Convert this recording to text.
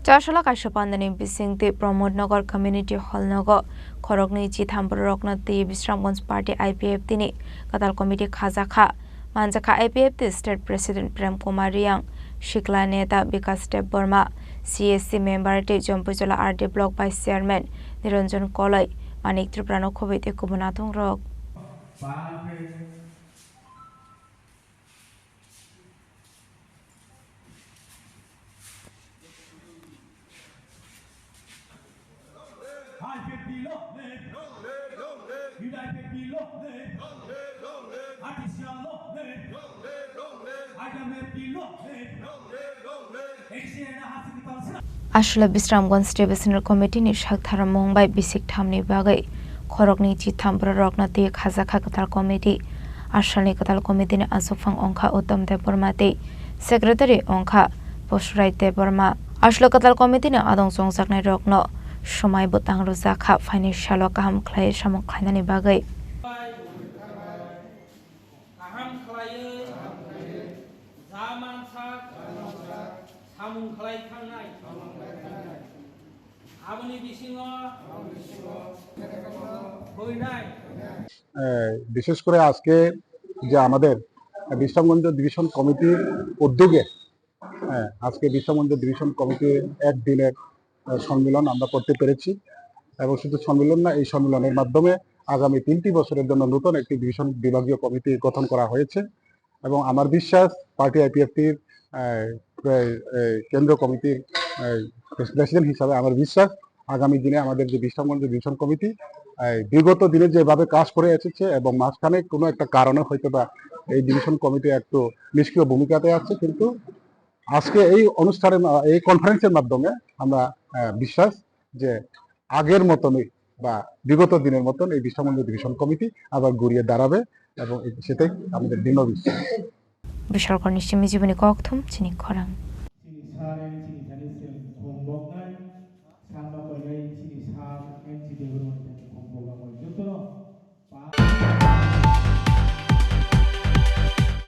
Chashala Kashapandani Bisingti Pramodnagar Community Hall Nago Khorokni Chithambur Roknati Visramganj Party IPF Tini Katal Committee Khazakha Manjaka IPF State President Prem Kumar Riang Shikla Neta Vikas Dev Burma CSC Member T Jompujala RD Block Vice Chairman Niranjan Kolai Manik Triprano Khobite Kubunathong Rok Ashla Bisramganj Divisional Committee ni Shaktara Mumbai Bisik Thamni Bagai Khorokni Chithambur Roknati Khazakha Katal Committee Ashalni Katal Committee ni Asufang Ongkha Uttam Dev Burma Te Secretary Ongkha Poshurai Dev Burma Ashla Katal Committee ni Adong Songjaknai Rokno Shumai Butang Ruzakha Financial Kaham Khlai Samok Khlainani Bagai বিশেষ করে আজকে যে আমাদের Bishramganj division কমিটির উদ্যোগে আজকে Bishramganj division কমিটির একদিনের সম্মেলন আমরা করতে পেরেছি এবং শুধু সম্মেলন না, এই সম্মেলনের মাধ্যমে আগামী 3টি বছরের জন্য নতুন একটি ডিভিশন বিভাগীয় কমিটি গঠন করা হয়েছে এবং আমার বিশ্বাস পার্টি আইপিএফটির কেন্দ্রীয় কমিটির প্রেসিডেন্ট হিসাবে আমার বিশ্বাস আগামী দিনে আমাদের যে বিশ্রামগঞ্জ ডিভিশন কমিটি বিগত দিনে যেভাবে কাজ করে এসেছে এবং মাঝখানে কোনো একটা কারণে হয়তো বা এই ডিভিশন কমিটি একটু নিষ্ক্রিয় ভূমিকাতে আছে, কিন্তু আজকে এই অনুষ্ঠানের এই কনফারেন্সের মাধ্যমে আমরা বিশ্বাস যে আগের মতনই বা বিগত দিনের মতন এই বিশ্রামগঞ্জ ডিভিশন কমিটি আবার ঘুরিয়ে দাঁড়াবে এবং সেটাই আমাদের দৃঢ় বিশ্বাস। বিশালকর নিশ্চিমি জীবনী কক্থম চিনি খরাং।